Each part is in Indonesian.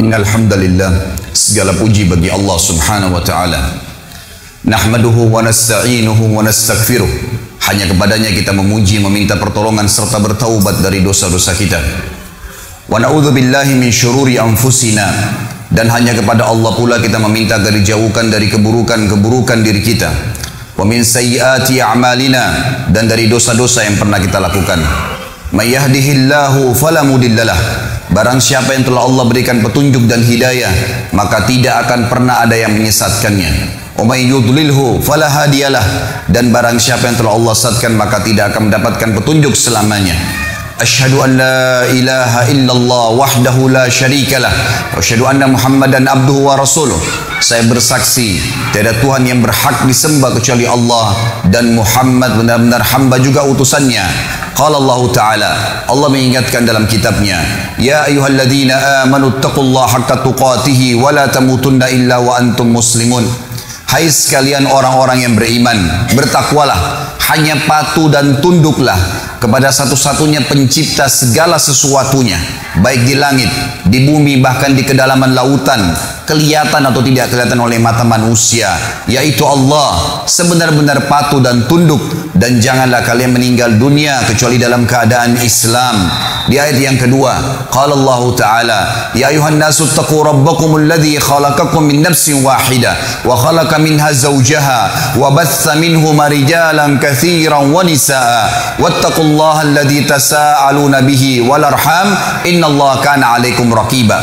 Innal hamdalillah, segala puji bagi Allah Subhanahu wa taala. Nahmaduhu wa nasta'inuhu wa nastaghfiruh. Hanya kepadanya kita memuji, meminta pertolongan serta bertaubat dari dosa-dosa kita. Wa na'udzu billahi min syururi anfusina, dan hanya kepada Allah pula kita meminta agar dijauhkan dari keburukan-keburukan diri kita. Wa min sayyiati a'malina, dan dari dosa-dosa yang pernah kita lakukan. May yahdihillahu fala mudhillalah. Barang siapa yang telah Allah berikan petunjuk dan hidayah, maka tidak akan pernah ada yang menyesatkannya. Wa may yudlilhu fala hadiyalah. Dan barang siapa yang telah Allah sesatkan, maka tidak akan mendapatkan petunjuk selamanya. Asyhadu an la ilaha illallah wahdahu la syarikalah wa asyhadu anna Muhammadan abduhu wa rasuluh. Saya bersaksi tiada Tuhan yang berhak disembah kecuali Allah, dan Muhammad benar-benar hamba juga utusannya. Qala Allah Ta'ala, Allah mengingatkan dalam kitabnya, Ya ayyuhalladzina amanu taqullaha haqqa tuqatihi wa la tamutunna illa wa antum muslimun. Hai sekalian orang-orang yang beriman, bertakwalah, hanya patuh dan tunduklah kepada satu-satunya pencipta segala sesuatunya, baik di langit, di bumi, bahkan di kedalaman lautan, kelihatan atau tidak kelihatan oleh mata manusia, yaitu Allah. Sebenar-benar patuh dan tunduk, dan janganlah kalian meninggal dunia kecuali dalam keadaan Islam. Di ayat yang kedua, qala Allah Ta'ala, Ya ayuhan nasu taqu rabbakumul ladzi khalaqakum min nafsin wahidah wa khalaqa minha zawjaha wa batha minhuma rijalan katsiran wa nisaa wattaqullaha alladzi tasaaluna bihi wal arham innallaha kana 'alaikum raqiba.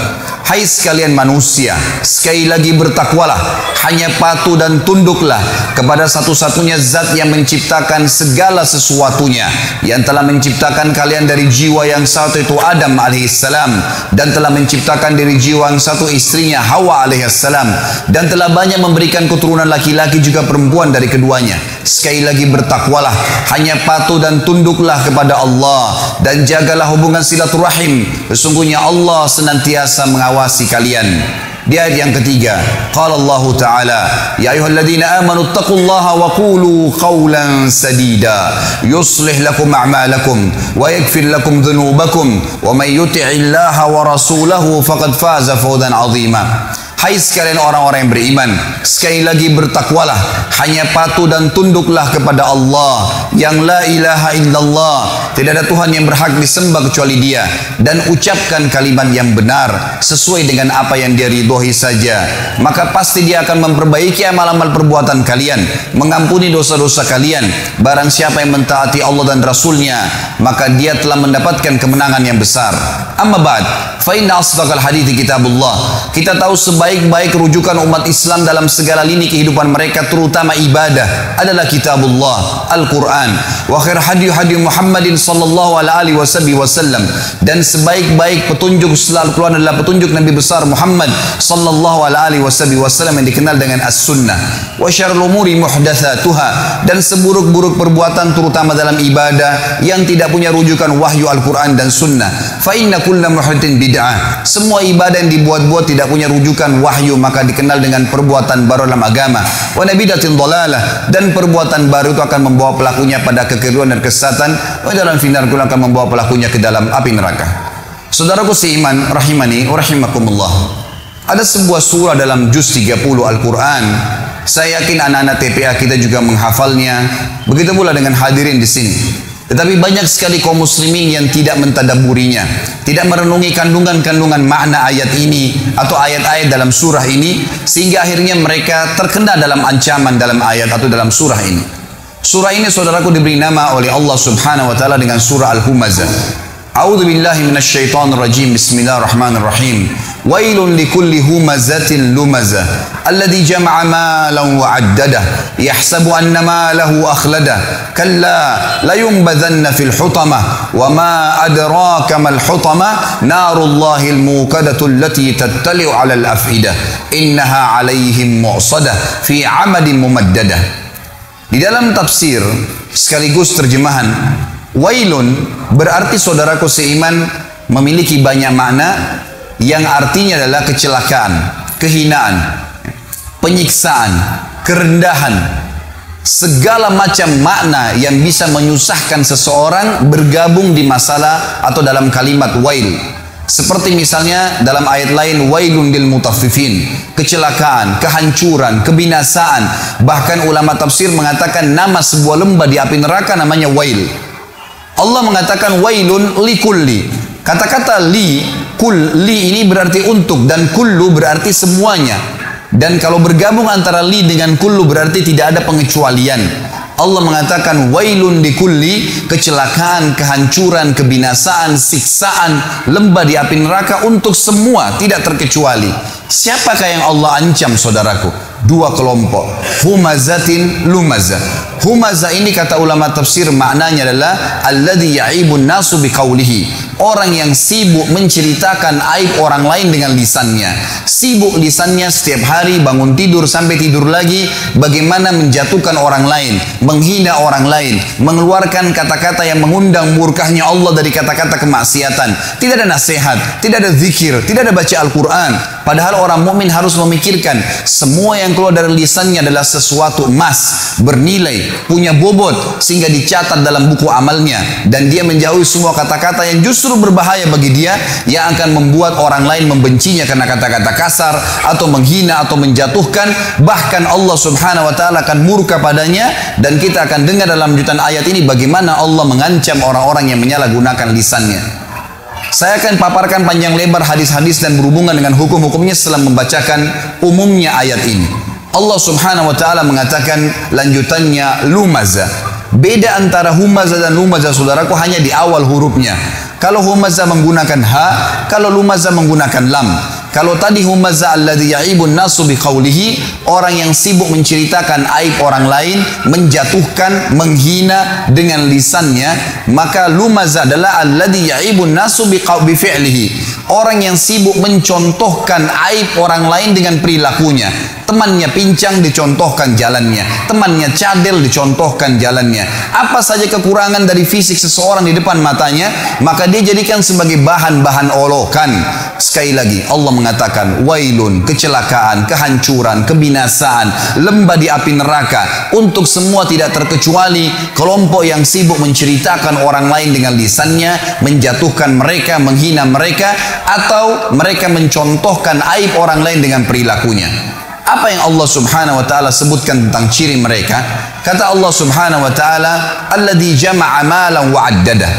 Hai sekalian manusia, sekali lagi bertakwalah, hanya patuh dan tunduklah kepada satu-satunya zat yang menciptakan segala sesuatunya, yang telah menciptakan kalian dari jiwa yang satu, itu Adam alaihissalam, dan telah menciptakan dari jiwa yang satu istrinya Hawa alaihissalam, dan telah banyak memberikan keturunan laki-laki juga perempuan dari keduanya. Sekali lagi bertakwalah, hanya patuh dan tunduklah kepada Allah, dan jagalah hubungan silaturahim. Sesungguhnya Allah senantiasa mengawasi kalian. Di ayat yang ketiga, qala Allah Ta'ala, Ya ayyuhalladzina amanu taqullaha wa qulu qawlan sadida yuslih lakum a'malakum wa yaghfir lakum dhunubakum wa may yuti'illaha wa rasulahu faqad faza fawzan 'azima. Hai sekalian orang-orang yang beriman, sekali lagi bertakwalah, hanya patuh dan tunduklah kepada Allah yang la ilaha illallah, tidak ada Tuhan yang berhak disembah kecuali Dia, dan ucapkan kalimat yang benar sesuai dengan apa yang Dia ridhoi saja, maka pasti Dia akan memperbaiki amal-amal perbuatan kalian, mengampuni dosa-dosa kalian. Barang siapa yang mentaati Allah dan Rasulnya, maka dia telah mendapatkan kemenangan yang besar. Amma ba'd, fa inna asdaqal hadithi kitabullah. Kita tahu sebaik-baik rujukan umat Islam dalam segala lini kehidupan mereka, terutama ibadah, adalah kitabullah, Al-Quran. Wa khair hadi Muhammadin sallallahu alaihi wasallam. Dan sebaik-baik petunjuk setelah Al-Quran adalah petunjuk Nabi besar Muhammad sallallahu alaihi wasallam yang dikenal dengan as-sunnah. Wa syarrul umuri muhdatsatuha. Dan seburuk-buruk perbuatan terutama dalam ibadah yang tidak punya rujukan wahyu Al-Quran dan sunnah. Fa inna kulla muhdatsin bid'ah. Semua ibadah yang dibuat-buat tidak punya rujukan wahyu, maka dikenal dengan perbuatan baru dalam agama. Wa nabidatin dhalalah. Dan perbuatan baru itu akan membawa pelakunya pada kekeliruan dan kesesatan. Wa dalam final kul akan membawa pelakunya ke dalam api neraka. Saudaraku seiman, rahimani wa rahimakumullah. Ada sebuah surah dalam juz 30 Al-Quran. Saya yakin anak-anak TPA kita juga menghafalnya. Begitu pula dengan hadirin di sini. Tetapi banyak sekali kaum muslimin yang tidak mentadaburinya, tidak merenungi kandungan-kandungan makna ayat ini atau ayat-ayat dalam surah ini, sehingga akhirnya mereka terkena dalam ancaman dalam ayat atau dalam surah ini. Surah ini, saudaraku, diberi nama oleh Allah Subhanahu wa taala dengan surah Al-Humazah. A'udzu billahi minasyaitonir rajim. Bismillahirrahmanirrahim. Wailun likulli humazatin lumazah alladzi jama'a malan wa 'addadah yahsabu anna malahu akhladah kalla la yunbadhanna fil hutamah wa ma adraka mal hutamah narullahil muqadatu allati tattali'u 'alal afidah innaha 'alaihim mu'sadah fi 'amadin mumaddadah. Di dalam tafsir sekaligus terjemahan, wailun berarti, saudaraku seiman, memiliki banyak makna yang artinya adalah kecelakaan, kehinaan, penyiksaan, kerendahan, segala macam makna yang bisa menyusahkan seseorang bergabung di masalah atau dalam kalimat wail. Seperti misalnya dalam ayat lain, wailun lil mutaffifin, kecelakaan, kehancuran, kebinasaan. Bahkan ulama tafsir mengatakan nama sebuah lembah di api neraka namanya wail. Allah mengatakan wailun likulli. Kata-kata li, ini berarti untuk, dan kullu berarti semuanya. Dan kalau bergabung antara li dengan kullu berarti tidak ada pengecualian. Allah mengatakan wailun likulli, kecelakaan, kehancuran, kebinasaan, siksaan, lembah di api neraka untuk semua, tidak terkecuali. Siapakah yang Allah ancam, saudaraku? Dua kelompok, humazatin lumazah. Humazah ini kata ulama tafsir maknanya adalah alladhi ya'ibun nasu biqaulihi, orang yang sibuk menceritakan aib orang lain dengan lisannya. Sibuk lisannya setiap hari bangun tidur sampai tidur lagi bagaimana menjatuhkan orang lain, menghina orang lain, mengeluarkan kata-kata yang mengundang murkahnya Allah dari kata-kata kemaksiatan. Tidak ada nasihat, tidak ada zikir, tidak ada baca Al-Quran. Padahal orang mukmin harus memikirkan semua yang keluar dari lisannya adalah sesuatu emas, bernilai, punya bobot, sehingga dicatat dalam buku amalnya. Dan dia menjauhi semua kata-kata yang justru berbahaya bagi dia, yang akan membuat orang lain membencinya karena kata-kata kasar, atau menghina, atau menjatuhkan. Bahkan Allah subhanahu wa ta'ala akan murka padanya. Dan kita akan dengar dalam lanjutan ayat ini bagaimana Allah mengancam orang-orang yang menyalahgunakan lisannya. Saya akan paparkan panjang lebar hadis-hadis dan berhubungan dengan hukum-hukumnya setelah membacakan umumnya ayat ini. Allah subhanahu wa ta'ala mengatakan lanjutannya lumazah. Beda antara humazah dan lumazah, saudaraku, hanya di awal hurufnya. Kalau humazah menggunakan ha, kalau lumazah menggunakan lam. Kalau tadi humazah alladhi ya'ibun nasu biqaulihi, orang yang sibuk menceritakan aib orang lain, menjatuhkan, menghina dengan lisannya, maka lumazah adalah alladhi ya'ibun nasu bifi'lihi, orang yang sibuk mencontohkan aib orang lain dengan perilakunya. Temannya pincang dicontohkan jalannya, temannya cadel dicontohkan jalannya. Apa saja kekurangan dari fisik seseorang di depan matanya, maka dia jadikan sebagai bahan-bahan olokan. Sekali lagi Allah mengatakan wailun, kecelakaan, kehancuran, kebinasaan, lembah di api neraka untuk semua tidak terkecuali kelompok yang sibuk menceritakan orang lain dengan lisannya, menjatuhkan mereka, menghina mereka, atau mereka mencontohkan aib orang lain dengan perilakunya. Apa yang Allah subhanahu wa ta'ala sebutkan tentang ciri mereka? Kata Allah subhanahu wa ta'ala, alladhi jama'a malan wa addada.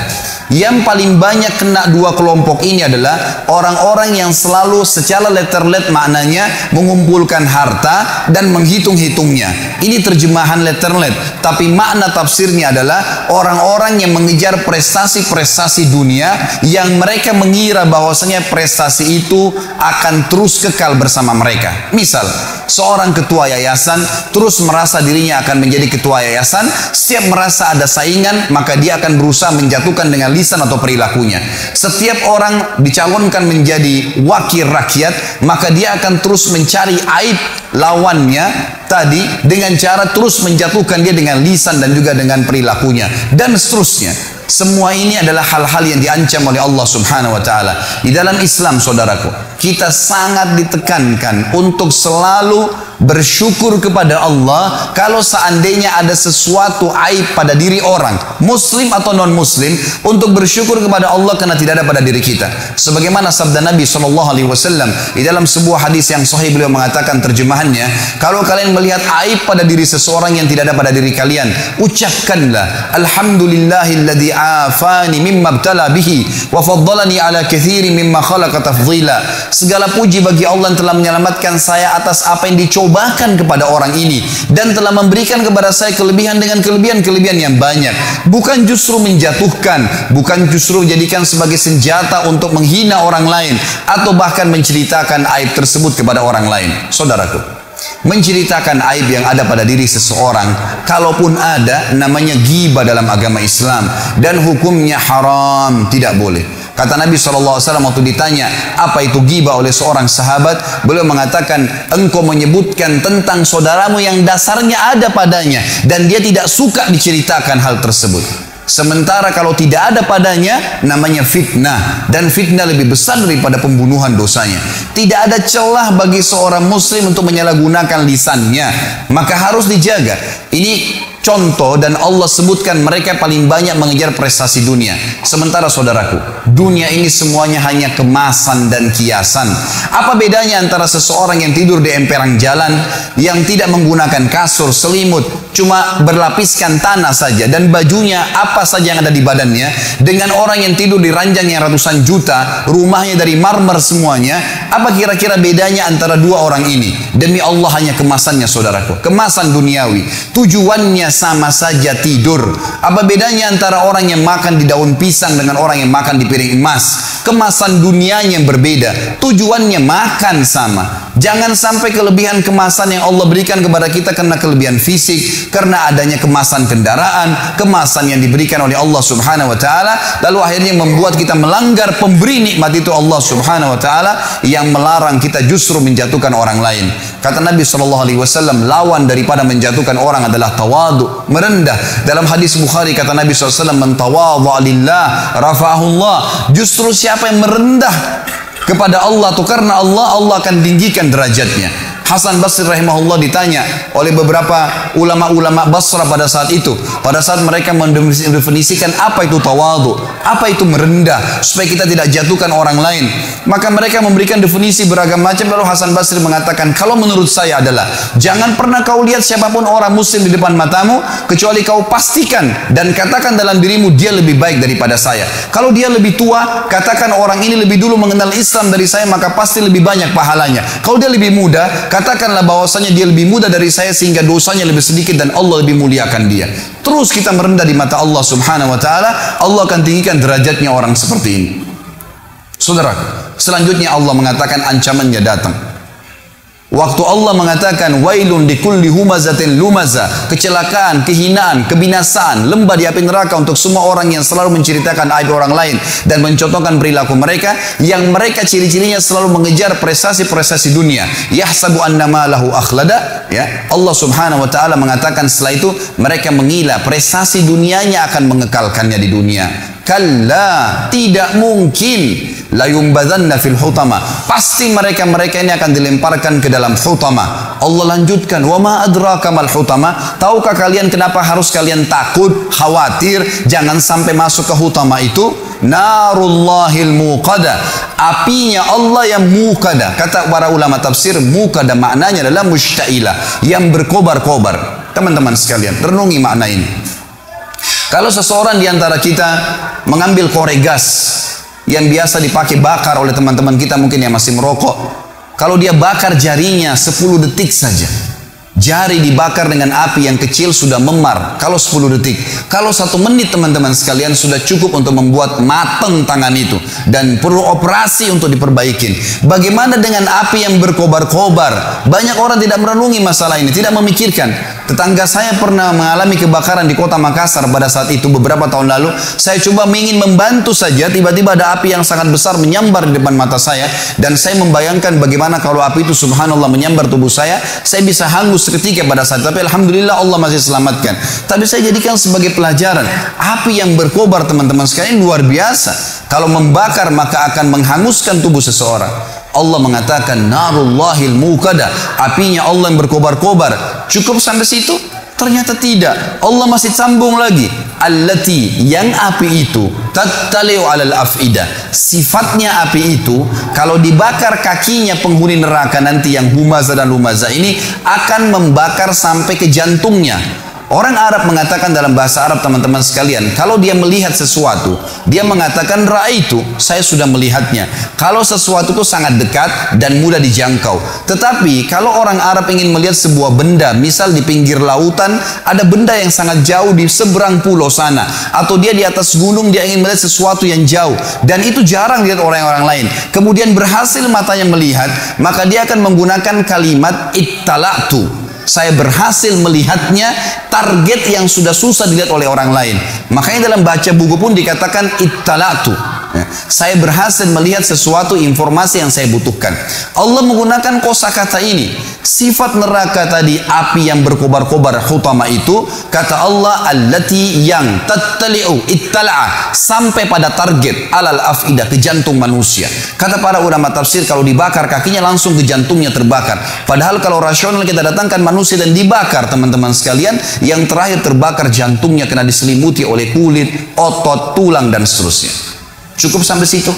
Yang paling banyak kena dua kelompok ini adalah orang-orang yang selalu secara letter-let maknanya mengumpulkan harta dan menghitung-hitungnya. Ini terjemahan letter-let, tapi makna tafsirnya adalah orang-orang yang mengejar prestasi-prestasi dunia yang mereka mengira bahwasanya prestasi itu akan terus kekal bersama mereka. Misal, seorang ketua yayasan terus merasa dirinya akan menjadi ketua yayasan, setiap merasa ada saingan maka dia akan berusaha menjatuhkan dengan lisan atau perilakunya. Setiap orang dicalonkan menjadi wakil rakyat, maka dia akan terus mencari aib lawannya tadi dengan cara terus menjatuhkan dia dengan lisan dan juga dengan perilakunya, dan seterusnya. Semua ini adalah hal-hal yang diancam oleh Allah subhanahu wa ta'ala. Di dalam Islam, saudaraku, kita sangat ditekankan untuk selalu bersyukur kepada Allah kalau seandainya ada sesuatu aib pada diri orang, muslim atau non muslim, untuk bersyukur kepada Allah karena tidak ada pada diri kita. Sebagaimana sabda Nabi SAW di dalam sebuah hadis yang sahih, beliau mengatakan terjemahannya, kalau kalian melihat aib pada diri seseorang yang tidak ada pada diri kalian, ucapkanlah alhamdulillahilladzi afani mimma btala bihi wa faddalani ala katsiri mimma khalaqa tafdhila. Segala puji bagi Allah yang telah menyelamatkan saya atas apa yang dicobakan kepada orang ini, dan telah memberikan kepada saya kelebihan dengan kelebihan-kelebihan yang banyak. Bukan justru menjatuhkan, bukan justru menjadikan sebagai senjata untuk menghina orang lain atau bahkan menceritakan aib tersebut kepada orang lain. Saudaraku, menceritakan aib yang ada pada diri seseorang, kalaupun ada, namanya ghibah dalam agama Islam, dan hukumnya haram, tidak boleh. Kata Nabi SAW waktu ditanya apa itu ghibah oleh seorang sahabat, beliau mengatakan, engkau menyebutkan tentang saudaramu yang dasarnya ada padanya dan dia tidak suka diceritakan hal tersebut. Sementara kalau tidak ada padanya, namanya fitnah, dan fitnah lebih besar daripada pembunuhan dosanya. Tidak ada celah bagi seorang muslim untuk menyalahgunakan lisannya, maka harus dijaga. Ini contoh, dan Allah sebutkan mereka paling banyak mengejar prestasi dunia. Sementara saudaraku, dunia ini semuanya hanya kemasan dan kiasan. Apa bedanya antara seseorang yang tidur di emperan jalan, yang tidak menggunakan kasur, selimut, cuma berlapiskan tanah saja, dan bajunya apa saja yang ada di badannya, dengan orang yang tidur di ranjang yang ratusan juta, rumahnya dari marmer semuanya? Apa kira-kira bedanya antara dua orang ini? Demi Allah, hanya kemasannya saudaraku, kemasan duniawi. Tujuannya sama saja, tidur. Apa bedanya antara orang yang makan di daun pisang dengan orang yang makan di piring emas? Kemasan dunianya yang berbeda, tujuannya makan sama. Jangan sampai kelebihan kemasan yang Allah berikan kepada kita karena kelebihan fisik, karena adanya kemasan kendaraan, kemasan yang diberikan oleh Allah Subhanahu wa taala, lalu akhirnya membuat kita melanggar pemberi nikmat itu, Allah Subhanahu wa taala, yang melarang kita justru menjatuhkan orang lain. Kata Nabi SAW, lawan daripada menjatuhkan orang adalah tawadu, merendah. Dalam hadis Bukhari kata Nabi SAW, man tawadha lillah rafa'ahullah. Justru siapa yang merendah kepada Allah tuh karena Allah, Allah akan tinggikan derajatnya. Hasan Basri rahimahullah ditanya oleh beberapa ulama-ulama Basra pada saat itu, pada saat mereka mendefinisikan apa itu tawadu, apa itu merendah, supaya kita tidak jatuhkan orang lain. Maka mereka memberikan definisi beragam macam. Lalu Hasan Basri mengatakan, kalau menurut saya adalah, jangan pernah kau lihat siapapun orang muslim di depan matamu, kecuali kau pastikan dan katakan dalam dirimu, dia lebih baik daripada saya. Kalau dia lebih tua, katakan orang ini lebih dulu mengenal Islam dari saya, maka pasti lebih banyak pahalanya. Kalau dia lebih muda, katakanlah bahwasanya dia lebih muda dari saya sehingga dosanya lebih sedikit dan Allah lebih muliakan dia. Terus kita merendah di mata Allah Subhanahu wa taala, Allah akan tinggikan derajatnya orang seperti ini. Saudara, selanjutnya Allah mengatakan ancamannya datang. Waktu Allah mengatakan wailun likulli humazatin lumaza, kecelakaan, kehinaan, kebinasaan, lembah di api neraka untuk semua orang yang selalu menceritakan aib orang lain dan mencontohkan perilaku mereka, yang mereka ciri-cirinya selalu mengejar prestasi-prestasi dunia. Yahsabu annama lahu akhlada, ya. Allah Subhanahu wa taala mengatakan setelah itu mereka mengira prestasi dunianya akan mengekalkannya di dunia. Kalla, tidak mungkin. La yumbadzanna fil hutama, pasti mereka-mereka ini akan dilemparkan ke dalam hutama. Allah lanjutkan, wa ma adraka mal hutama, tahukah kalian kenapa harus kalian takut, khawatir jangan sampai masuk ke hutama itu? Narullahil muqada, apinya Allah yang muqada. Kata para ulama tafsir, muqada maknanya adalah mushtailah, yang berkobar-kobar. Teman-teman sekalian, renungi makna ini. Kalau seseorang di antara kita mengambil korek gas yang biasa dipakai bakar oleh teman-teman kita mungkin yang masih merokok, kalau dia bakar jarinya 10 detik saja, jari dibakar dengan api yang kecil sudah memar kalau 10 detik. Kalau 1 menit teman-teman sekalian sudah cukup untuk membuat matang tangan itu dan perlu operasi untuk diperbaikin. Bagaimana dengan api yang berkobar-kobar? Banyak orang tidak merenungi masalah ini, tidak memikirkan. Tetangga saya pernah mengalami kebakaran di kota Makassar pada saat itu beberapa tahun lalu. Saya coba ingin membantu saja, tiba-tiba ada api yang sangat besar menyambar di depan mata saya, dan saya membayangkan bagaimana kalau api itu subhanallah menyambar tubuh saya bisa hangus seketika pada saat. Tapi alhamdulillah Allah masih selamatkan. Tapi saya jadikan sebagai pelajaran, api yang berkobar teman-teman sekalian luar biasa. Kalau membakar maka akan menghanguskan tubuh seseorang. Allah mengatakan narullahil muqada, apinya Allah yang berkobar-kobar. Cukup sampai situ? Ternyata tidak. Allah masih sambung lagi. Allati, yang api itu tattali'u alal afidah. Sifatnya api itu kalau dibakar kakinya penghuni neraka nanti yang humaza dan lumaza ini akan membakar sampai ke jantungnya. Orang Arab mengatakan dalam bahasa Arab teman-teman sekalian, kalau dia melihat sesuatu, dia mengatakan ra'aitu, saya sudah melihatnya. Kalau sesuatu itu sangat dekat dan mudah dijangkau. Tetapi kalau orang Arab ingin melihat sebuah benda, misal di pinggir lautan, ada benda yang sangat jauh di seberang pulau sana, atau dia di atas gunung, dia ingin melihat sesuatu yang jauh, dan itu jarang dilihat orang-orang lain. Kemudian berhasil matanya melihat, maka dia akan menggunakan kalimat ittala'tu. Saya berhasil melihatnya, target yang sudah susah dilihat oleh orang lain. Makanya dalam baca buku pun dikatakan ittala'tu, Saya berhasil melihat sesuatu informasi yang saya butuhkan. Allah menggunakan kosakata ini. Sifat neraka tadi, api yang berkobar-kobar, hutama itu, kata Allah, allati yang tattali'u ittala'a, sampai pada target alal afidah, ke jantung manusia. Kata para ulama tafsir, kalau dibakar kakinya langsung ke jantungnya terbakar. Padahal kalau rasional kita datangkan manusia dan dibakar, teman-teman sekalian, yang terakhir terbakar jantungnya karena diselimuti oleh kulit, otot, tulang dan seterusnya. Cukup sampai situ?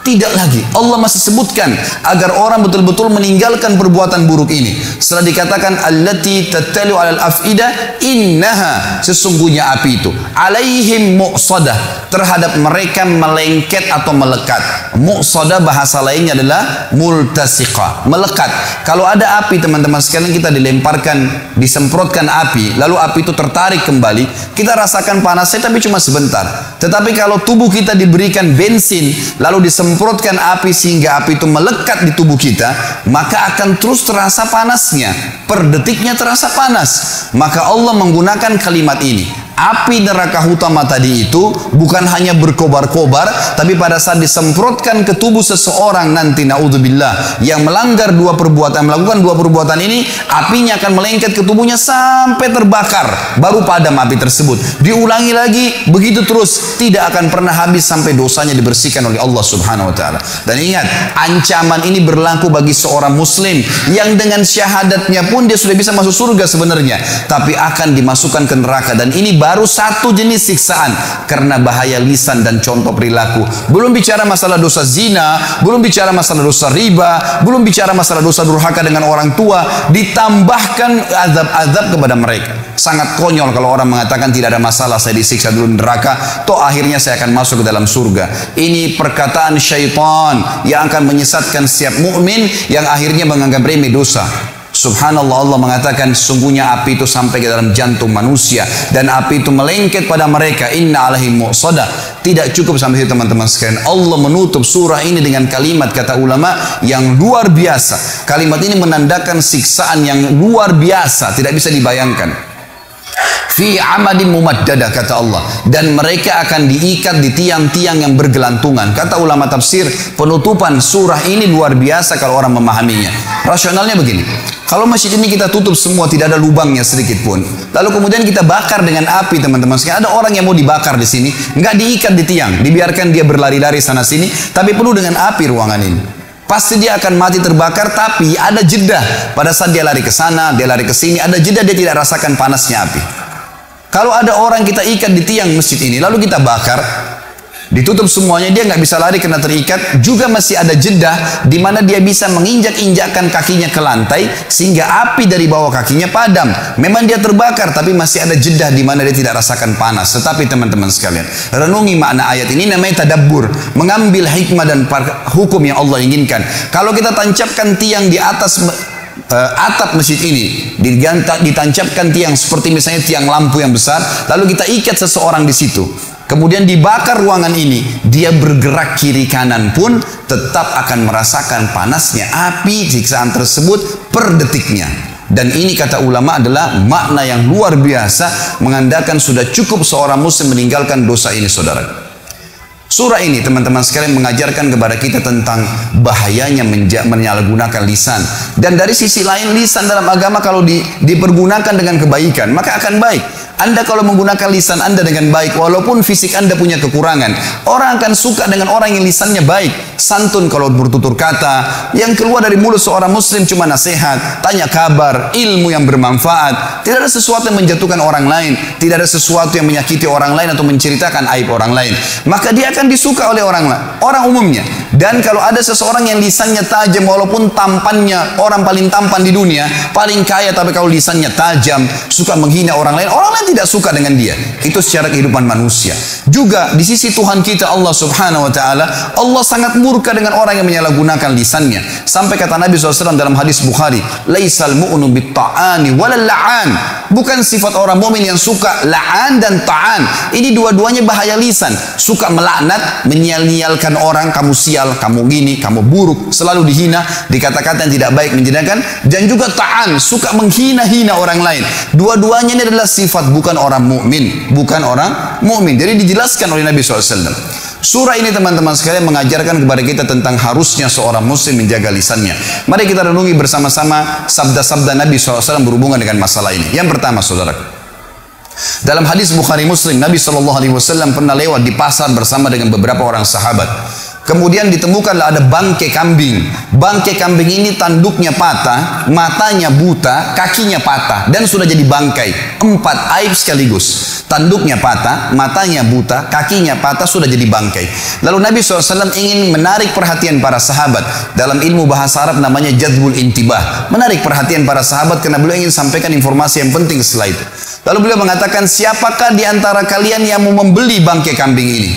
Tidak lagi. Allah masih sebutkan agar orang betul-betul meninggalkan perbuatan buruk ini. Setelah dikatakan allati tattalu alal afida, innaha, sesungguhnya api itu, alaihim muqsadah, terhadap mereka melengket atau melekat. Muqsadah bahasa lainnya adalah multasiqah, melekat. Kalau ada api, teman-teman sekalian, kita dilemparkan, disemprotkan api, lalu api itu tertarik kembali, kita rasakan panasnya tapi cuma sebentar. Tetapi kalau tubuh kita diberikan bensin lalu disemprotkan api sehingga api itu melekat di tubuh kita, maka akan terus terasa panasnya, per detiknya terasa panas. Maka Allah menggunakan kalimat ini. Api neraka utama tadi itu bukan hanya berkobar-kobar, tapi pada saat disemprotkan ke tubuh seseorang nanti, naudzubillah, yang melanggar melakukan dua perbuatan ini, apinya akan melengket ke tubuhnya sampai terbakar, baru padam api tersebut. Diulangi lagi, begitu terus, tidak akan pernah habis sampai dosanya dibersihkan oleh Allah Subhanahu wa taala. Dan ingat, ancaman ini berlaku bagi seorang muslim yang dengan syahadatnya pun dia sudah bisa masuk surga sebenarnya, tapi akan dimasukkan ke neraka. Dan ini baru satu jenis siksaan karena bahaya lisan dan contoh perilaku. Belum bicara masalah dosa zina, belum bicara masalah dosa riba, belum bicara masalah dosa durhaka dengan orang tua, ditambahkan azab-azab kepada mereka. Sangat konyol kalau orang mengatakan tidak ada masalah, saya disiksa dulu neraka, toh akhirnya saya akan masuk ke dalam surga. Ini perkataan syaitan yang akan menyesatkan setiap mukmin yang akhirnya menganggap remeh dosa. Subhanallah, Allah mengatakan sungguhnya api itu sampai ke dalam jantung manusia dan api itu melengket pada mereka. Inna alaihim muqsadah. Tidak cukup sampai situ, teman-teman sekalian. Allah menutup surah ini dengan kalimat, kata ulama, yang luar biasa. Kalimat ini menandakan siksaan yang luar biasa, tidak bisa dibayangkan. Fi amadin mumaddadah, kata Allah, dan mereka akan diikat di tiang-tiang yang bergelantungan. Kata ulama tafsir, penutupan surah ini luar biasa kalau orang memahaminya. Rasionalnya begini, kalau masjid ini kita tutup semua, tidak ada lubangnya sedikit pun, lalu kemudian kita bakar dengan api, teman-teman sekalian, ada orang yang mau dibakar di sini, nggak diikat di tiang, dibiarkan dia berlari-lari sana sini, tapi penuh dengan api ruangan ini. Pasti dia akan mati terbakar, tapi ada jeda pada saat dia lari ke sana, dia lari ke sini, ada jeda, dia tidak rasakan panasnya api. Kalau ada orang kita ikat di tiang masjid ini, lalu kita bakar, ditutup semuanya, dia nggak bisa lari karena terikat, juga masih ada jeda di mana dia bisa menginjak-injakkan kakinya ke lantai sehingga api dari bawah kakinya padam. Memang dia terbakar, tapi masih ada jeda di mana dia tidak rasakan panas. Tetapi teman-teman sekalian, renungi makna ayat ini, namanya tadabbur, mengambil hikmah dan hukum yang Allah inginkan. Kalau kita tancapkan tiang di atas atap masjid ini, ditancapkan tiang seperti misalnya tiang lampu yang besar, lalu kita ikat seseorang di situ, kemudian dibakar ruangan ini, dia bergerak kiri kanan pun tetap akan merasakan panasnya api siksaan tersebut per detiknya. Dan ini kata ulama adalah makna yang luar biasa, mengandalkan sudah cukup seorang muslim meninggalkan dosa ini, saudara. Surah ini, teman-teman sekalian, mengajarkan kepada kita tentang bahayanya menyalahgunakan lisan. Dan dari sisi lain, lisan dalam agama kalau dipergunakan dengan kebaikan, maka akan baik. Anda kalau menggunakan lisan Anda dengan baik, walaupun fisik Anda punya kekurangan, orang akan suka dengan orang yang lisannya baik, santun kalau bertutur kata, yang keluar dari mulut seorang muslim cuma nasihat, tanya kabar, ilmu yang bermanfaat, tidak ada sesuatu yang menjatuhkan orang lain, tidak ada sesuatu yang menyakiti orang lain atau menceritakan aib orang lain, maka dia akan disuka oleh orang umumnya. Dan kalau ada seseorang yang lisannya tajam, walaupun tampannya orang paling tampan di dunia, paling kaya, tapi kalau lisannya tajam, suka menghina orang lain tidak suka dengan dia. Itu secara kehidupan manusia. Juga di sisi Tuhan kita Allah Subhanahu wa taala, Allah sangat murka dengan orang yang menyalahgunakan lisannya. Sampai kata Nabi SAW dalam hadis Bukhari, laisal mu'minu bit-ta'ani walal la'an. Bukan sifat orang mukmin yang suka la'an dan ta'an. Ini dua-duanya bahaya lisan. Suka melaknat, menyal-nyalkan orang, kamu sial, kamu gini, kamu buruk, selalu dihina, dikata-kata yang tidak baik, menjadikan, dan juga ta'an, suka menghina-hina orang lain. Dua-duanya ini adalah sifat bukan orang mukmin, bukan orang mukmin. Jadi dijelaskan oleh Nabi SAW. Surah ini teman-teman sekalian mengajarkan kepada kita tentang harusnya seorang muslim menjaga lisannya. Mari kita renungi bersama-sama sabda-sabda Nabi SAW berhubungan dengan masalah ini. Yang pertama saudara, dalam hadis Bukhari Muslim, Nabi SAW pernah lewat di pasar bersama dengan beberapa orang sahabat. Kemudian ditemukanlah ada bangkai kambing. Bangkai kambing ini tanduknya patah, matanya buta, kakinya patah, dan sudah jadi bangkai. 4 aib sekaligus. Tanduknya patah, matanya buta, kakinya patah, sudah jadi bangkai. Lalu Nabi SAW ingin menarik perhatian para sahabat. Dalam ilmu bahasa Arab namanya jadbul intibah. Menarik perhatian para sahabat karena beliau ingin sampaikan informasi yang penting setelah itu. Lalu beliau mengatakan, siapakah di antara kalian yang mau membeli bangkai kambing ini?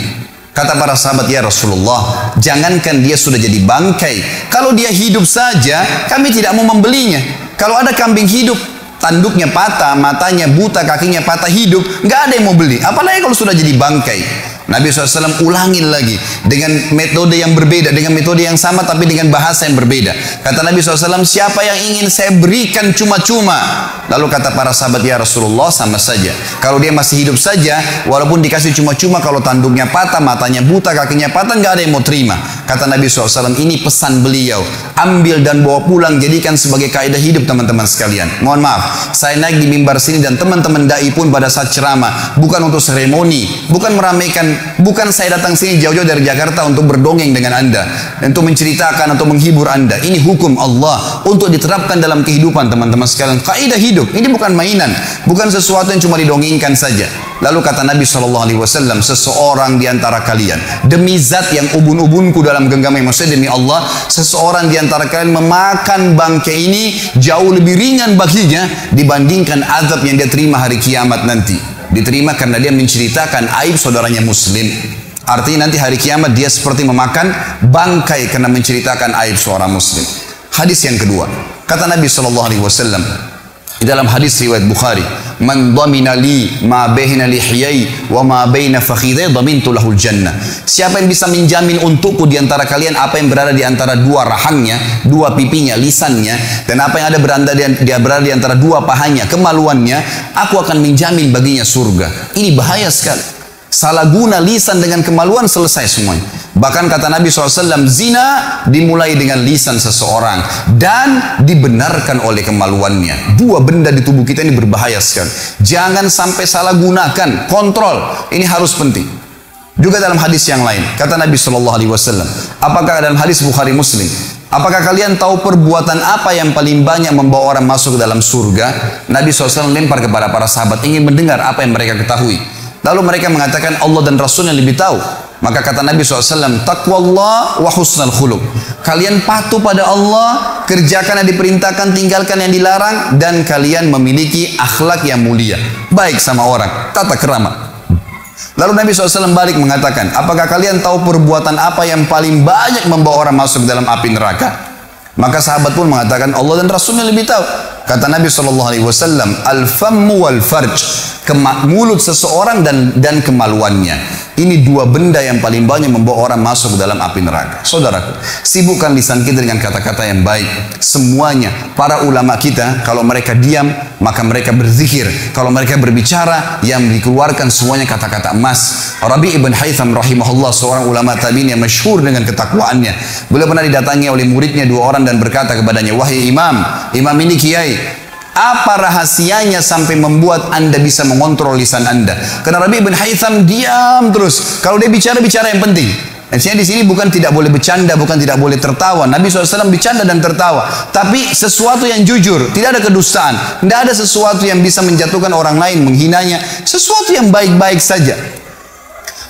Kata para sahabat, ya Rasulullah, jangankan dia sudah jadi bangkai, kalau dia hidup saja, kami tidak mau membelinya. Kalau ada kambing hidup, tanduknya patah, matanya buta, kakinya patah, hidup, nggak ada yang mau beli. Apalagi kalau sudah jadi bangkai. Nabi SAW ulangin lagi dengan metode yang berbeda, dengan metode yang sama tapi dengan bahasa yang berbeda. Kata Nabi SAW, siapa yang ingin saya berikan cuma-cuma? Lalu kata para sahabat, ya Rasulullah, sama saja. Kalau dia masih hidup saja, walaupun dikasih cuma-cuma, kalau tanduknya patah, matanya buta, kakinya patah, nggak ada yang mau terima. Kata Nabi SAW, ini pesan beliau. Ambil dan bawa pulang, jadikan sebagai kaidah hidup teman-teman sekalian. Mohon maaf, saya naik di mimbar sini dan teman-teman dai pun pada saat ceramah, bukan untuk seremoni, bukan meramaikan. Bukan saya datang sini jauh-jauh dari Jakarta untuk berdongeng dengan Anda, untuk menceritakan atau menghibur Anda. Ini hukum Allah untuk diterapkan dalam kehidupan teman-teman sekalian. Kaidah hidup, ini bukan mainan, bukan sesuatu yang cuma didongengkan saja. Lalu kata Nabi SAW, seseorang di antara kalian, demi zat yang ubun-ubunku dalam genggamnya, maksudnya demi Allah, seseorang di antara kalian memakan bangkai ini jauh lebih ringan baginya dibandingkan azab yang dia terima hari kiamat nanti. Diterima karena dia menceritakan aib saudaranya muslim. Artinya nanti hari kiamat dia seperti memakan bangkai karena menceritakan aib seorang muslim. Hadis yang kedua, kata Nabi SAW di dalam hadis riwayat Bukhari, man dhamina li ma baina lihyai wa ma baina fakhidai dhamintu lahul jannah. Siapa yang bisa menjamin untukku di antara kalian apa yang berada di antara dua rahangnya, dua pipinya, lisannya, dan apa yang ada berada di antara dua pahanya, kemaluannya, aku akan menjamin baginya surga. Ini bahaya sekali. Salah guna lisan dengan kemaluan, selesai semuanya. Bahkan kata Nabi SAW, zina dimulai dengan lisan seseorang dan dibenarkan oleh kemaluannya. Dua benda di tubuh kita ini berbahaya sekali. Jangan sampai salah gunakan, kontrol. Ini harus penting. Juga dalam hadis yang lain, kata Nabi SAW, apakah dalam hadis Bukhari Muslim, apakah kalian tahu perbuatan apa yang paling banyak membawa orang masuk ke dalam surga? Nabi SAW lempar kepada para sahabat, ingin mendengar apa yang mereka ketahui. Lalu mereka mengatakan Allah dan Rasulnya lebih tahu. Maka kata Nabi SAW, taqwallah wa husnal khuluq. Kalian patuh pada Allah, kerjakan yang diperintahkan, tinggalkan yang dilarang, dan kalian memiliki akhlak yang mulia. Baik sama orang, tata kerama. Lalu Nabi SAW balik mengatakan, apakah kalian tahu perbuatan apa yang paling banyak membawa orang masuk dalam api neraka? Maka sahabat pun mengatakan Allah dan Rasulnya lebih tahu. Kata Nabi SAW, al-fammu wal-farj, mulut seseorang dan kemaluannya. Ini dua benda yang paling banyak membawa orang masuk ke dalam api neraka. Saudaraku, sibukkan lisan kita dengan kata-kata yang baik. Semuanya, para ulama kita, kalau mereka diam, maka mereka berzikir. Kalau mereka berbicara, yang dikeluarkan semuanya kata-kata emas. Rabi' ibn Haytham rahimahullah, seorang ulama tabi'in yang masyhur dengan ketakwaannya. Beliau pernah didatangi oleh muridnya dua orang dan berkata kepadanya, wahai imam ini kiai, apa rahasianya sampai membuat anda bisa mengontrol lisan anda? Karena Rabi' bin Haytham diam terus. Kalau dia bicara yang penting. Artinya di sini bukan tidak boleh bercanda, bukan tidak boleh tertawa. Nabi SAW bercanda dan tertawa. Tapi sesuatu yang jujur, tidak ada kedustaan. Tidak ada sesuatu yang bisa menjatuhkan orang lain, menghinanya. Sesuatu yang baik-baik saja.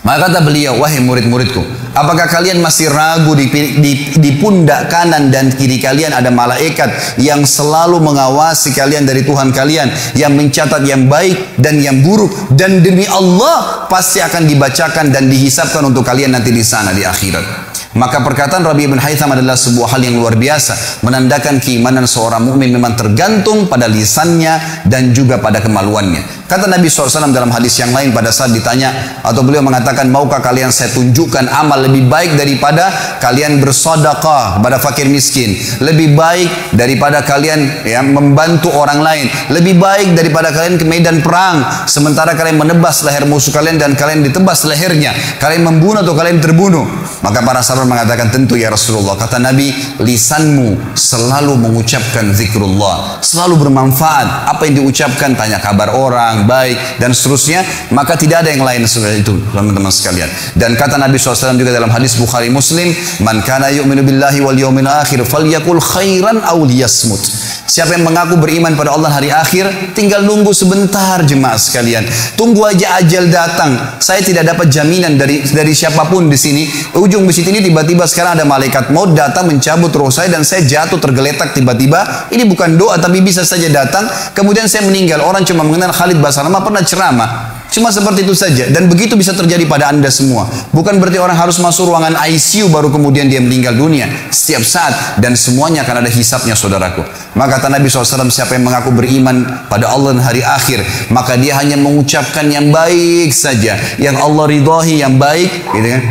Maka kata beliau, wahai murid-muridku, apakah kalian masih ragu di pundak kanan dan kiri kalian ada malaikat yang selalu mengawasi kalian dari Tuhan kalian, yang mencatat yang baik dan yang buruk, dan demi Allah pasti akan dibacakan dan dihisapkan untuk kalian nanti di sana di akhirat. Maka perkataan Rabi' bin Haytham adalah sebuah hal yang luar biasa, menandakan keimanan seorang mukmin memang tergantung pada lisannya dan juga pada kemaluannya. Kata Nabi SAW dalam hadis yang lain pada saat ditanya, atau beliau mengatakan, maukah kalian saya tunjukkan amal lebih baik daripada kalian bersedekah kepada fakir miskin, lebih baik daripada kalian membantu orang lain, lebih baik daripada kalian ke medan perang sementara kalian menebas leher musuh kalian dan kalian ditebas lehernya, kalian membunuh atau kalian terbunuh? Maka para sahabat mengatakan, tentu ya Rasulullah. Kata Nabi, lisanmu selalu mengucapkan zikrullah, selalu bermanfaat. Apa yang diucapkan, tanya kabar orang baik dan seterusnya, maka tidak ada yang lain seperti itu, teman-teman sekalian. Dan kata Nabi SAW juga dalam hadis Bukhari Muslim, man kana yu'minu billahi wal yawmil akhir falyakul khairan aw liyasmut. Siapa yang mengaku beriman pada Allah hari akhir, tinggal nunggu sebentar jemaah sekalian. Tunggu aja ajal datang. Saya tidak dapat jaminan dari siapapun di sini. Ujung masjid ini tiba-tiba sekarang ada malaikat maut datang mencabut roh saya dan saya jatuh tergeletak tiba-tiba. Ini bukan doa tapi bisa saja datang. Kemudian saya meninggal. Orang cuma mengenal Khalid Basalamah pernah ceramah. Cuma seperti itu saja. Dan begitu bisa terjadi pada anda semua. Bukan berarti orang harus masuk ruangan ICU baru kemudian dia meninggal dunia. Setiap saat. Dan semuanya akan ada hisapnya, saudaraku. Maka kata Nabi SAW, siapa yang mengaku beriman pada Allah dan hari akhir, maka dia hanya mengucapkan yang baik saja. Yang Allah ridhahi yang baik. Gitu kan?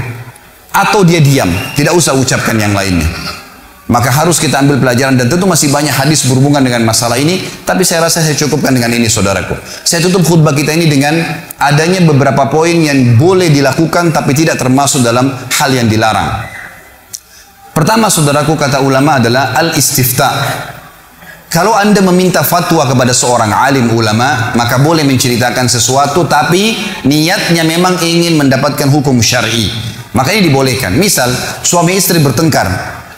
Atau dia diam. Tidak usah ucapkan yang lainnya. Maka harus kita ambil pelajaran, dan tentu masih banyak hadis berhubungan dengan masalah ini, tapi saya rasa saya cukupkan dengan ini, saudaraku. Saya tutup khutbah kita ini dengan adanya beberapa poin yang boleh dilakukan tapi tidak termasuk dalam hal yang dilarang. Pertama, saudaraku, kata ulama adalah al-istifta. Kalau anda meminta fatwa kepada seorang alim ulama, maka boleh menceritakan sesuatu tapi niatnya memang ingin mendapatkan hukum syar'i. Maka ini dibolehkan. Misal suami istri bertengkar,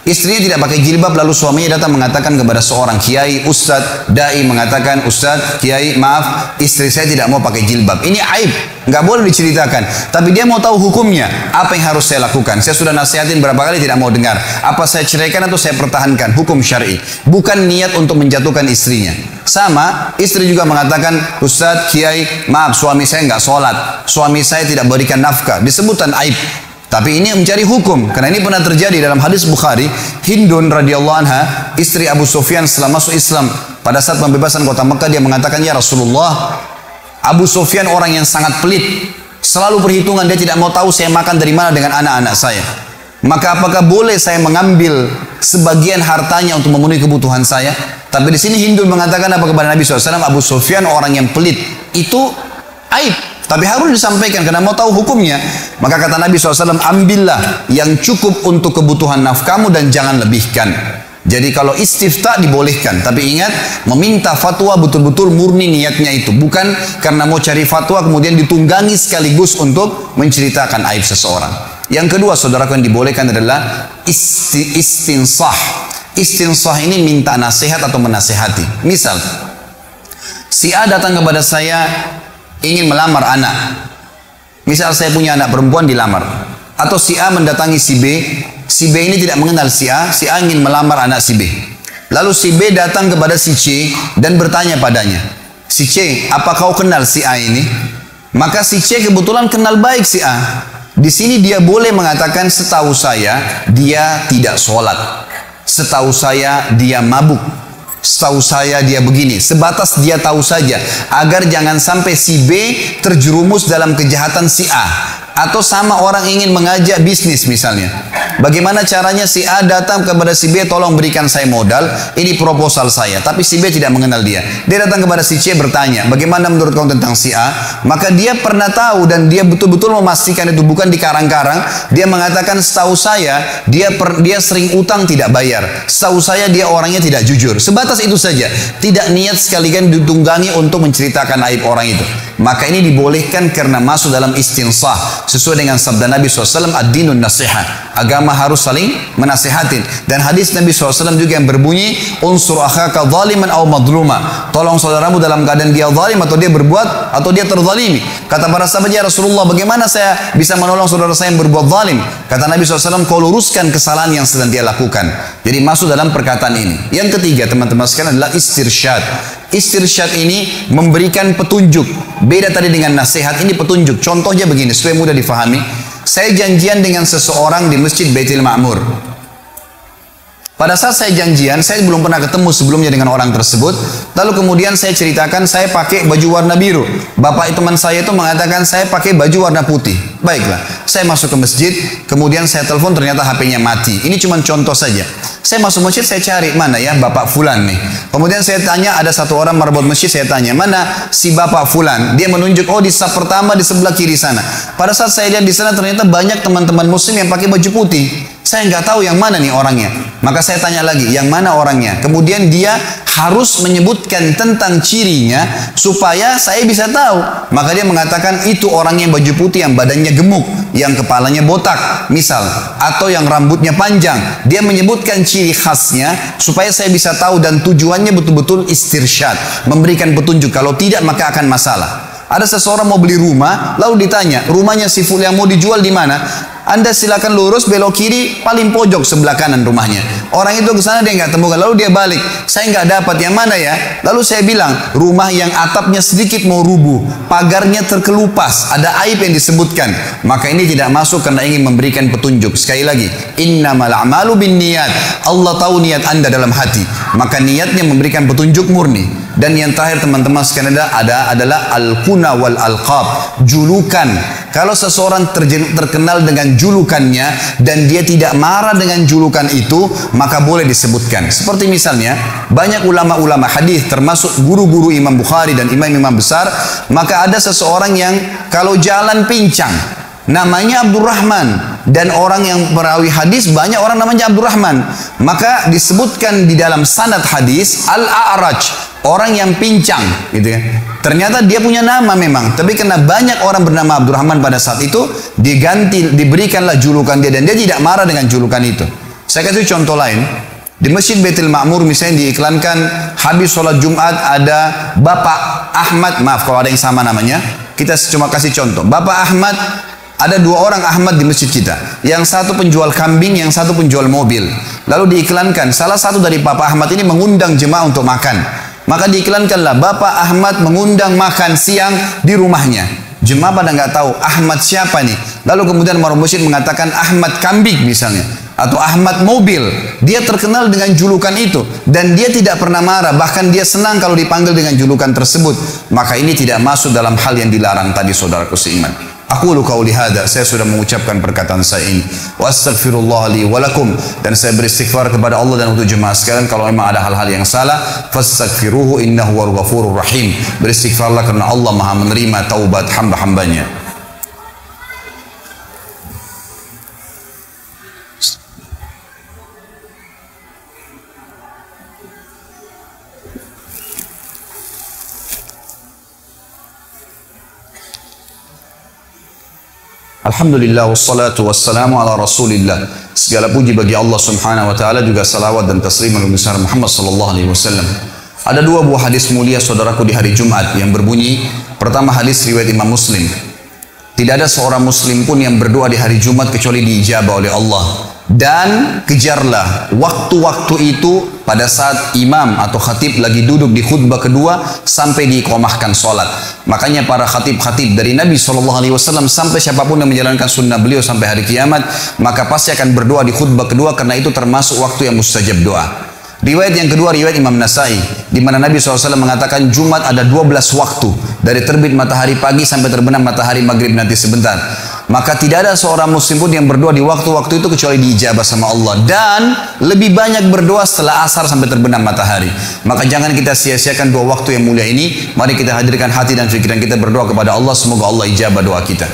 istrinya tidak pakai jilbab, lalu suaminya datang mengatakan kepada seorang kiai, ustadz, dai, mengatakan, ustadz, kiai, maaf, istri saya tidak mau pakai jilbab. Ini aib, nggak boleh diceritakan. Tapi dia mau tahu hukumnya, apa yang harus saya lakukan? Saya sudah nasihatin berapa kali tidak mau dengar. Apa saya ceraikan atau saya pertahankan? Hukum syar'i. Bukan niat untuk menjatuhkan istrinya. Sama, istri juga mengatakan, ustadz, kiai, maaf, suami saya nggak sholat, suami saya tidak berikan nafkah. Disebutkan aib. Tapi ini mencari hukum, karena ini pernah terjadi dalam hadis Bukhari. Hindun radhiyallahu anha, istri Abu Sufyan setelah masuk Islam, pada saat pembebasan kota Mekah, dia mengatakan, ya Rasulullah, Abu Sufyan orang yang sangat pelit, selalu perhitungan, dia tidak mau tahu saya makan dari mana dengan anak-anak saya. Maka apakah boleh saya mengambil sebagian hartanya untuk memenuhi kebutuhan saya? Tapi di sini Hindun mengatakan apa kepada Nabi SAW? Abu Sufyan orang yang pelit, itu aib. Tapi harus disampaikan karena mau tahu hukumnya. Maka kata Nabi SAW, ambillah yang cukup untuk kebutuhan nafkamu dan jangan lebihkan. Jadi kalau istifta dibolehkan. Tapi ingat, meminta fatwa betul-betul murni niatnya itu. Bukan karena mau cari fatwa kemudian ditunggangi sekaligus untuk menceritakan aib seseorang. Yang kedua, saudaraku, yang dibolehkan adalah istinsah. Istinsah ini minta nasihat atau menasihati. Misal, si A datang kepada saya ingin melamar anak. Misal saya punya anak perempuan dilamar. Atau si A mendatangi si B. Si B ini tidak mengenal si A. Si A ingin melamar anak si B. Lalu si B datang kepada si C dan bertanya padanya, si C, apa kau kenal si A ini? Maka si C kebetulan kenal baik si A. Di sini dia boleh mengatakan, setahu saya dia tidak sholat, setahu saya dia mabuk, setahu saya dia begini. Sebatas dia tahu saja, agar jangan sampai si B terjerumus dalam kejahatan si A. Atau sama orang ingin mengajak bisnis misalnya, bagaimana caranya si A datang kepada si B, tolong berikan saya modal, ini proposal saya. Tapi si B tidak mengenal dia. Dia datang kepada si C bertanya, bagaimana menurut kamu tentang si A? Maka dia pernah tahu dan dia betul-betul memastikan itu bukan dikarang-karang. Dia mengatakan, setahu saya dia sering utang tidak bayar, setahu saya dia orangnya tidak jujur. Sebatas itu saja, tidak niat sekalian ditunggangi untuk menceritakan aib orang itu. Maka ini dibolehkan karena masuk dalam istinsah, sesuai dengan sabda Nabi SAW, ad-dinun nasihat, agama harus saling menasihatin. Dan hadis Nabi SAW juga yang berbunyi, unsur akhaka zaliman aw madluma, tolong saudaramu dalam keadaan dia zalim atau dia berbuat atau dia terzalimi. Kata para sahabat, ya Rasulullah, bagaimana saya bisa menolong saudara saya yang berbuat zalim? Kata Nabi SAW, kau luruskan kesalahan yang sedang dia lakukan. Jadi masuk dalam perkataan ini. Yang ketiga, teman-teman sekalian, adalah istirsyad. Istirsyad ini memberikan petunjuk. Beda tadi dengan nasihat, ini petunjuk. Contohnya begini supaya mudah difahami. saya janjian dengan seseorang di Masjid Baitul Ma'mur. Pada saat saya janjian, saya belum pernah ketemu sebelumnya dengan orang tersebut. Lalu kemudian saya ceritakan saya pakai baju warna biru. Bapak teman saya itu mengatakan saya pakai baju warna putih. Baiklah, saya masuk ke masjid, kemudian saya telepon, ternyata HP-nya mati. Ini cuma contoh saja. Saya masuk masjid, saya cari mana ya Bapak Fulan nih. Kemudian saya tanya, ada satu orang marbot masjid, saya tanya, mana si Bapak Fulan? Dia menunjuk, oh di saf pertama di sebelah kiri sana. Pada saat saya lihat di sana, ternyata banyak teman-teman muslim yang pakai baju putih. Saya nggak tahu yang mana nih orangnya. Maka saya tanya lagi, yang mana orangnya? Kemudian dia harus menyebutkan tentang cirinya supaya saya bisa tahu. Maka dia mengatakan itu orang yang baju putih, yang badannya gemuk, yang kepalanya botak, misal, atau yang rambutnya panjang. Dia menyebutkan ciri khasnya supaya saya bisa tahu, dan tujuannya betul-betul istirsyad, memberikan petunjuk. Kalau tidak maka akan masalah. Ada seseorang mau beli rumah, lalu ditanya, rumahnya si Fulan yang mau dijual di mana? Anda silakan lurus, belok kiri, paling pojok sebelah kanan rumahnya. Orang itu ke sana, dia nggak temukan, lalu dia balik, saya nggak dapat, yang mana ya? Lalu saya bilang, rumah yang atapnya sedikit mau rubuh, pagarnya terkelupas, ada aib yang disebutkan. Maka ini tidak masuk karena ingin memberikan petunjuk. Sekali lagi, innamal a'malu binniyat. Allah tahu niat Anda dalam hati, maka niatnya memberikan petunjuk murni. Dan yang terakhir teman-teman sekalian adalah al-kuna wal alqab, julukan. Kalau seseorang terkenal dengan julukannya dan dia tidak marah dengan julukan itu, maka boleh disebutkan. Seperti misalnya banyak ulama-ulama hadis termasuk guru-guru Imam Bukhari dan imam-imam besar, maka ada seseorang yang kalau jalan pincang, namanya Abdurrahman, dan orang yang perawi hadis banyak orang namanya Abdurrahman, maka disebutkan di dalam sanad hadis Al-A'raj, orang yang pincang, gitu ya. Ternyata dia punya nama memang, tapi karena banyak orang bernama Abdurrahman pada saat itu, diberikanlah julukan dia, dan dia tidak marah dengan julukan itu. Saya kasih contoh lain. Di Masjid Baitul Ma'mur misalnya diiklankan habis sholat Jumat ada Bapak Ahmad, maaf kalau ada yang sama namanya, kita cuma kasih contoh. Bapak Ahmad, ada dua orang Ahmad di masjid kita. Yang satu penjual kambing, yang satu penjual mobil. Lalu diiklankan, salah satu dari Bapak Ahmad ini mengundang jemaah untuk makan. Maka diiklankanlah, Bapak Ahmad mengundang makan siang di rumahnya. Jemaah pada nggak tahu Ahmad siapa nih. Lalu kemudian maruf masjid mengatakan Ahmad kambing misalnya, atau Ahmad mobil. Dia terkenal dengan julukan itu, dan dia tidak pernah marah, bahkan dia senang kalau dipanggil dengan julukan tersebut. Maka ini tidak masuk dalam hal yang dilarang tadi, saudaraku seiman. Aqulu qauli hadza, saya sudah mengucapkan perkataan saya ini. Wa astaghfirullah li wa lakum, dan saya beristighfar kepada Allah dan untuk jemaah sekalian kalau memang ada hal-hal yang salah, fastaghfiruhu innahu huwal ghafurur rahim. Beristighfarlah karena Allah Maha menerima taubat hamba-hambanya. Alhamdulillah wassalatu wassalamu ala rasulillah. Segala puji bagi Allah subhanahu wa ta'ala, juga salawat dan taslim ala besar Muhammad sallallahu alaihi wasallam. Ada dua buah hadis mulia saudaraku di hari Jumat yang berbunyi, pertama hadis riwayat Imam Muslim. Tidak ada seorang muslim pun yang berdoa di hari Jumat kecuali diijabah oleh Allah. Dan kejarlah waktu-waktu itu pada saat imam atau khatib lagi duduk di khutbah kedua sampai diiqamahkan sholat. Makanya para khatib-khatib dari Nabi SAW sampai siapapun yang menjalankan sunnah beliau sampai hari kiamat, maka pasti akan berdoa di khutbah kedua, karena itu termasuk waktu yang mustajab doa. Riwayat yang kedua, riwayat Imam Nasai, di mana Nabi SAW mengatakan Jumat ada 12 waktu, dari terbit matahari pagi sampai terbenam matahari maghrib nanti sebentar. Maka tidak ada seorang muslim pun yang berdoa di waktu-waktu itu kecuali diijabah sama Allah. Dan lebih banyak berdoa setelah asar sampai terbenam matahari. Maka jangan kita sia-siakan dua waktu yang mulia ini. Mari kita hadirkan hati dan pikiran kita berdoa kepada Allah, semoga Allah ijabah doa kita.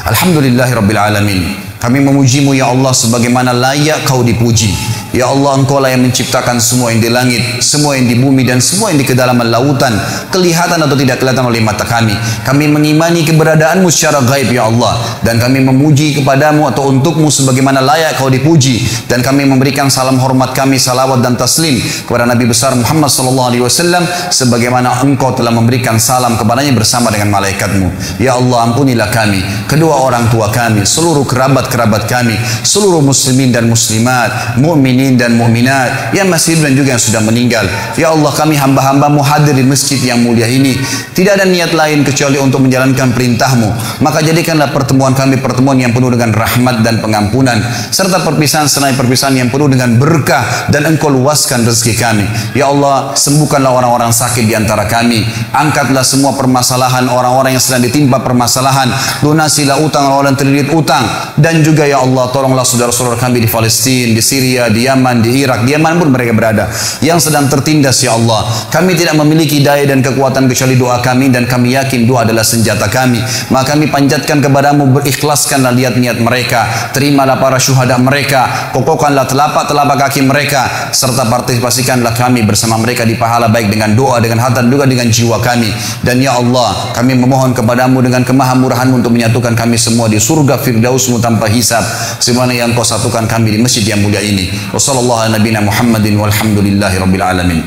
Alhamdulillahirrabbilalamin. Kami memujimu ya Allah sebagaimana layak kau dipuji. Ya Allah, engkau lah yang menciptakan semua yang di langit, semua yang di bumi, dan semua yang di kedalaman lautan, kelihatan atau tidak kelihatan oleh mata kami. Kami mengimani keberadaanmu secara gaib ya Allah, dan kami memuji kepadamu atau untukmu sebagaimana layak kau dipuji. Dan kami memberikan salam hormat kami, salawat dan taslim kepada Nabi besar Muhammad SAW, sebagaimana engkau telah memberikan salam kepadanya bersama dengan malaikatmu. Ya Allah, ampunilah kami, kedua orang tua kami, seluruh kerabat kami, seluruh muslimin dan muslimat, mukminin mukminin dan mukminat yang masih hidup dan juga yang sudah meninggal. Ya Allah, kami hamba-hambamu hadir di masjid yang mulia ini. Tidak ada niat lain kecuali untuk menjalankan perintahmu. Maka jadikanlah pertemuan kami pertemuan yang penuh dengan rahmat dan pengampunan, serta perpisahan selain perpisahan yang penuh dengan berkah, dan Engkau luaskan rezeki kami. Ya Allah, sembuhkanlah orang-orang sakit di antara kami. Angkatlah semua permasalahan orang-orang yang sedang ditimpa permasalahan. Lunasilah utang orang-orang terlilit utang. Dan juga ya Allah, tolonglah saudara-saudara kami di Palestina, di Syria, di Yaman, di Irak, di mana pun mereka berada, yang sedang tertindas ya Allah. Kami tidak memiliki daya dan kekuatan kecuali doa kami, dan kami yakin doa adalah senjata kami. Maka kami panjatkan kepadamu, berikhlaskanlah niat-niat mereka. Terimalah para syuhada mereka, kokohkanlah telapak-telapak kaki mereka, serta partisipasikanlah kami bersama mereka di pahala, baik dengan doa, dengan harta, juga dengan jiwa kami. Dan ya Allah, kami memohon kepadamu dengan kemahamurahanmu untuk menyatukan kami semua di surga firdausmu tanpa hisab, sebagaimana yang Kau satukan kami di masjid yang mulia ini. Wassallallahu ala nabiyina Muhammadin walhamdulillahi rabbil alamin.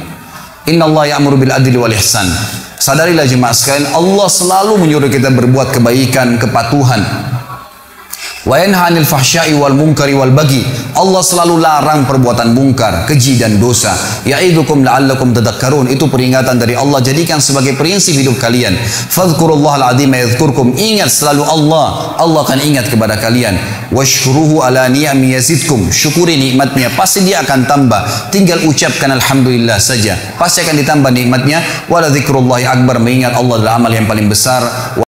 Inna Allah ya'muru bil adli wal ihsan. Sadarilah jemaah sekalian, Allah selalu menyuruh kita berbuat kebaikan, kepatuhan. Wa yanha 'anil fahsya'i wal munkari wal baghi. Allah selalu larang perbuatan mungkar, keji dan dosa. Ya'idzukum la'allakum tadhakkarun. Itu peringatan dari Allah, jadikan sebagai prinsip hidup kalian. Fadhkurullahal 'azima yadhkurkum. Ingat selalu Allah, Allah akan ingat kepada kalian. Washkuruhu ala ni'ami yazidkum. Syukuri nikmatnya, pasti dia akan tambah. Tinggal ucapkan alhamdulillah saja, pasti akan ditambah nikmatnya. Wala dzikrullahi akbar. Mengingat Allah adalah amal yang paling besar.